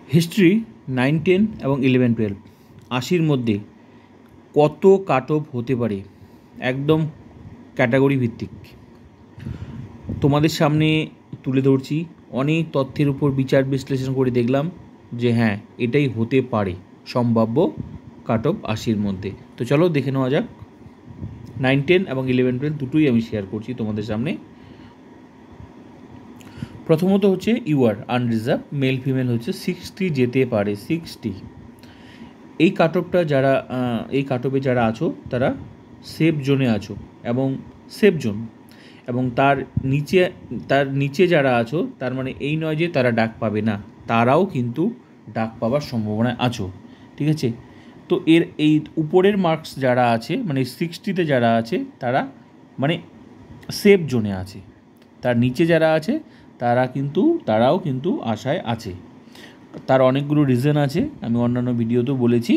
History 9, 10 এবং 11, 12 80-র মধ্যে কত কাট অফ হতে পারে, একদম ক্যাটাগরি ভিত্তিক তোমাদের সামনে তুলে ধরছি। অনেক তথ্যের উপর বিচার বিশ্লেষণ করে দেখলাম যে হ্যাঁ, এটাই হতে পারে সম্ভাব্য কাট অফ 80-র মধ্যে। তো চলো দেখে নেওয়া যাক। 9, 10 এবং 11, 12 দুটোই আমি শেয়ার করছি তোমাদের সামনে। প্রথমত হচ্ছে ইউআর আনরিজার্ভ, মেল ফিমেল হচ্ছে 60 যেতে পারে, 60। এই কাট অফটা যারা এই কাট অফে যারা আছো তারা সেফ জোনে আছো এবং সেফ জোন, এবং তার নিচে যারা আছো তার মানে এই নয় যে তারা ডাক পাবে না, তারাও কিন্তু ডাক পাওয়ার সম্ভাবনায় আছো, ঠিক আছে। তো এই উপরের মার্কস যারা আছে মানে 60-তে যারা আছে তারা মানে সেফ জোনে আছে, তার নিচে যারা আছে তারাও কিন্তু আশায় আছে। তার অনেকগুলো রিজন আছে, আমি অন্যান্য ভিডিওতেও বলেছি।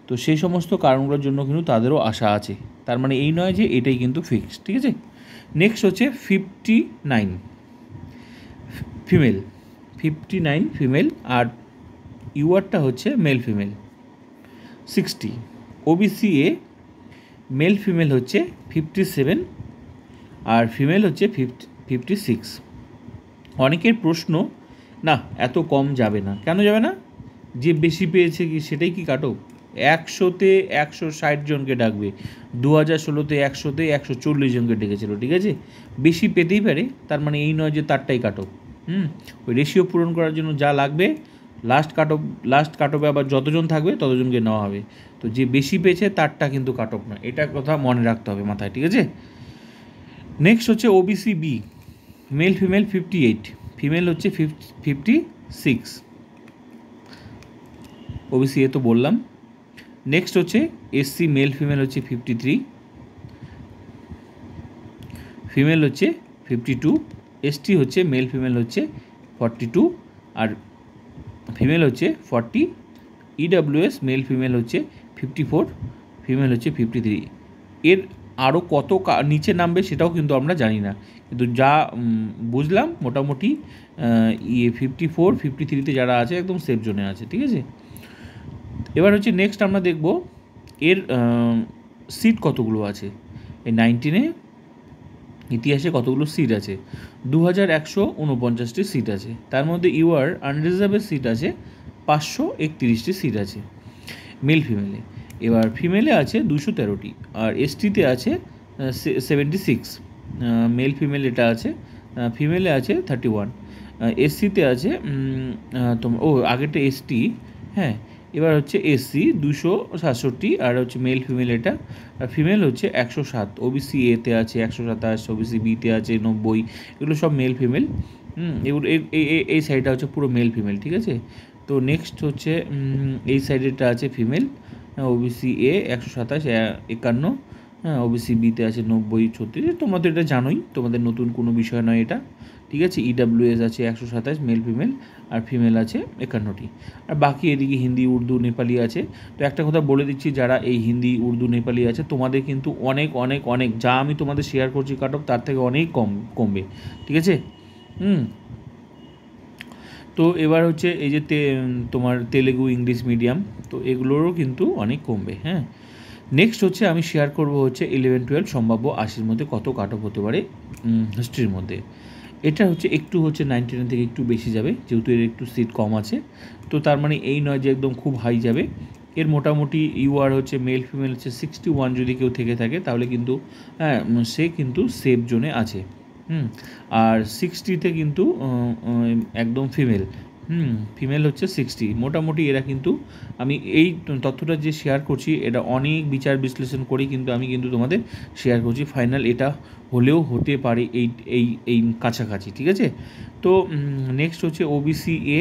তো সেই সমস্ত কারণগুলোর জন্য কিন্তু তাদেরও আশা আছে, তার মানে এই নয় যে এটাই কিন্তু ফিক্স, ঠিক আছে। নেক্সট হচ্ছে 59 ফিমেল, 59 ফিমেল, আর ইউআরটা হচ্ছে male female 60। OBC A male female হচ্ছে 57 আর ফিমেল হচ্ছে 56। অনেকের প্রশ্ন, না এত কম যাবে না, কেন যাবে না? যে বেশি পেয়েছে কি সেটাই কি কাটো? 100-তে 160 জনকে ডাকবে, 2016-তে 100-তে 140 জনকে ডেকেছিল, ঠিক আছে। বেশি পেতেই পারে, তার মানে এই নয় যে তারটাই কাটো। ওই রেশিও পূরণ করার জন্য যা লাগবে লাস্ট কাট অফে আবার যতজন থাকবে ততজনকে নেওয়া হবে। তো যে বেশি পেয়েছে তারটা কিন্তু কাট অফ নয়, এটা কথা মনে রাখতে হবে মাথায়, ঠিক আছে। নেক্সট হচ্ছে OBC B, male female 58, female হচ্ছে 56। ওবিসি এ তো বললাম। নেক্সট হচ্ছে এসসি, মেল ফিমেল হচ্ছে 53, ফিমেল হচ্ছে 52। এসটি হচ্ছে মেল ফিমেল হচ্ছে 42 আর ফিমেল হচ্ছে 40। ইডাব্লিউএস মেল ফিমেল হচ্ছে 54, ফিমেল হচ্ছে 53। এর আরও কত নিচে নামবে সেটাও কিন্তু আমরা জানি না, কিন্তু যা বুঝলাম মোটামুটি 54, 53-তে যারা আছে একদম সেফ জোনে আছে, ঠিক আছে। এবার হচ্ছে নেক্সট আমরা দেখব এর সিট কতগুলো আছে। এই 19-এ ইতিহাসে কতগুলো সিট আছে? 2149টি সিট আছে, তার মধ্যে ইউআর আনরিজার্ভের সিট আছে 531টি সিট আছে মেল ফিমেলে। এবার ফিমেলে আছে 213টি, আর এসটিতে আছে 76, মেল ফিমেল এটা আছে। ফিমেলে আছে 31, এসসিতে আছে আগেরটা এসটি, হ্যাঁ। এবার হচ্ছে এসসি 267 আর হচ্ছে মেল ফিমেল এটা, আর ফিমেল হচ্ছে 107। ওবিসি এতে আছে 127, ওবিসি বিতে আছে 90, এগুলো সব মেল ফিমেল। এগুলো এই সাইডটা হচ্ছে পুরো মেল ফিমেল, ঠিক আছে। তো নেক্সট হচ্ছে এই সাইডেরটা আছে ফিমেল, ওবিসি এ 127, 51, হ্যাঁ। ওবিসি বিতে আছে 90, 36, তোমাদের এটা জানোই, তোমাদের নতুন কোনো বিষয় নয় এটা, ঠিক আছে। ইডাব্লিউএস আছে 127 মেল ফিমেল, আর ফিমেল আছে 51টি, আর বাকি এদিকে হিন্দি, উর্দু, নেপালি আছে। তো একটা কথা বলে দিচ্ছি, যারা এই হিন্দি, উর্দু, নেপালি আছে তোমাদের কিন্তু অনেক অনেক অনেক যা আমি তোমাদের শেয়ার করছি কাট অফ তার থেকে অনেক কমবে, ঠিক আছে। তো এবার হচ্ছে এই যে তোমার তেলেগু, ইংলিশ মিডিয়াম, তো এগুলোরও কিন্তু অনেক কমবে, হ্যাঁ। নেক্সট হচ্ছে আমি শেয়ার করব হচ্ছে 11, 12 সম্ভাব্য 80-র মধ্যে কত কাট অফ হতে পারে হিস্ট্রির মধ্যে। এটা হচ্ছে একটু হচ্ছে 9, 10 থেকে একটু বেশি যাবে, যেহেতু এর একটু সিট কম আছে। তো তার মানে এই নয় যে একদম খুব হাই যাবে। এর মোটামুটি ইউআর হচ্ছে মেল ফিমেল হচ্ছে 61 যদি কেউ থেকে থাকে তাহলে কিন্তু হ্যাঁ সে কিন্তু সেফ জোনে আছে। আর 60-তে কিন্তু একদম ফিমেল, ফিমেল হচ্ছে 60। মোটামুটি এরা কিন্তু, আমি এই তথ্যটা যে শেয়ার করছি এটা অনেক বিচার বিশ্লেষণ করেই কিন্তু আমি কিন্তু তোমাদের শেয়ার করছি। ফাইনাল এটা হলেও হতে পারে এই কাছাকাছি, ঠিক আছে। তো নেক্সট হচ্ছে ওবিসি এ,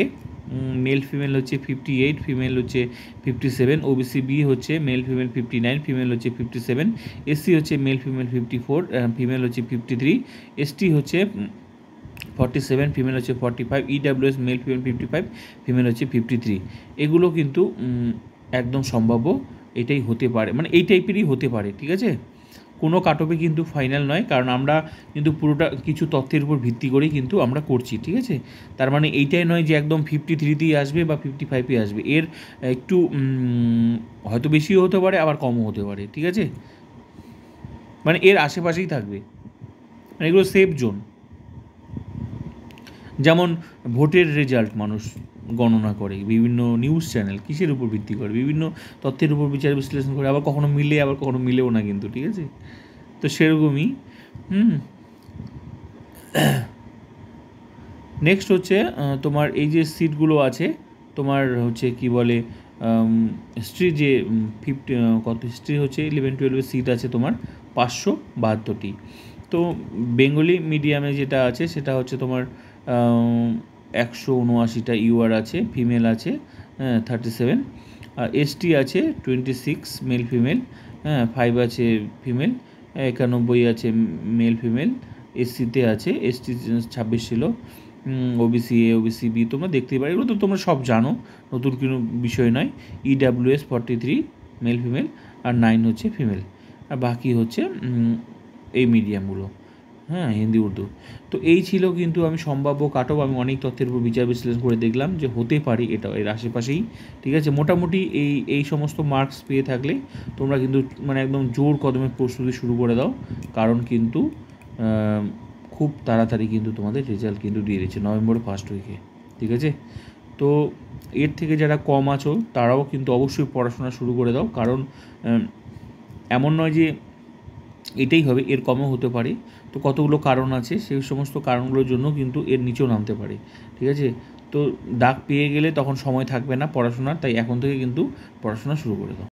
মেল ফিমেল হচ্ছে 58, ফিমেল হচ্ছে 57। ওবিসি বি হচ্ছে মেল ফিমেল 59, ফিমেল হচ্ছে 57। এসসি হচ্ছে মেল ফিমেল 54, ফিমেল হচ্ছে 53। এসটি হচ্ছে 47, ফিমেল হচ্ছে 45। ইডাব্লিউএস মেল ফিমেল 55, ফিমেল হচ্ছে 53। এগুলো কিন্তু একদম সম্ভাব্য, এটাই হতে পারে, মানে এই টাইপেরই হতে পারে, ঠিক আছে। কোনো কাট অফে কিন্তু ফাইনাল নয়, কারণ আমরা কিন্তু পুরোটা কিছু তথ্যের উপর ভিত্তি করেই কিন্তু আমরা করছি, ঠিক আছে। তার মানে এইটাই নয় যে একদম 53তেই আসবে বা 55-এ আসবে, এর একটু হয়তো বেশিও হতে পারে, আবার কমও হতে পারে, ঠিক আছে। মানে এর আশেপাশেই থাকবে, মানে এগুলো সেফ জোন। যেমন ভোটের রেজাল্ট মানুষ গণনা করে, বিভিন্ন নিউজ চ্যানেল কিসের উপর ভিত্তি করে, বিভিন্ন তথ্যের উপর বিচার বিশ্লেষণ করে, আবার কখনো মিলে আবার কখনো মিলেও না কিন্তু, ঠিক আছে। তো সেরকমই নেক্সট হচ্ছে তোমার এই যে সিটগুলো আছে, তোমার হচ্ছে কি বলে হিস্ট্রি যে কত হিস্ট্রি হচ্ছে 11-12 সিট আছে তোমার 572টি। তো বেঙ্গলি মিডিয়ামে যেটা আছে সেটা হচ্ছে তোমার 179টা ইউআর আছে, ফিমেল আছে 37, আর এসটি আছে 26 মেল ফিমেল, 5 আছে ফিমেল, 91 আছে মেল ফিমেল, এসসিতে আছে, এসটি 26 ছিল, ওবিসি এ, ওবিসি বি তোমরা দেখতেই পারো, এগুলো তো তোমরা সব জানো, নতুন কোনো বিষয় নয়। ইডাব্লিউএস 43 মেল ফিমেল, আর 9 হচ্ছে ফিমেল, আর বাকি হচ্ছে এই মিডিয়ামগুলো, হিন্দি উর্দু। তো এই ছিল কিন্তু আমি সম্ভাব্য কাট অফ, আমি অনেক তথ্যের উপর বিচার বিশ্লেষণ করে দেখলাম যে হতে পারে এটা এর আশেপাশেই, ঠিক আছে। মোটামুটি এই সমস্ত মার্কস পেয়ে থাকলে তোমরা কিন্তু মানে একদম জোর কদমে প্রস্তুতি শুরু করে দাও, কারণ কিন্তু খুব তাড়াতাড়ি কিন্তু তোমাদের রেজাল্ট কিন্তু দিয়ে দিচ্ছে নভেম্বরের ফার্স্ট উইকে, ঠিক আছে। তো এর থেকে যারা কম আছো তারাও কিন্তু অবশ্যই পড়াশোনা শুরু করে দাও, কারণ এমন নয় যে এটাই হবে, এর কমও হতে পারে। তো কতগুলো কারণ আছে, সেই সমস্ত কারণগুলোর জন্য কিন্তু এর নিচেও নামতে পারে, ঠিক আছে। তো ডাক পেয়ে গেলে তখন সময় থাকবে না পড়াশোনার, তাই এখন থেকে কিন্তু পড়াশোনা শুরু করে দাও।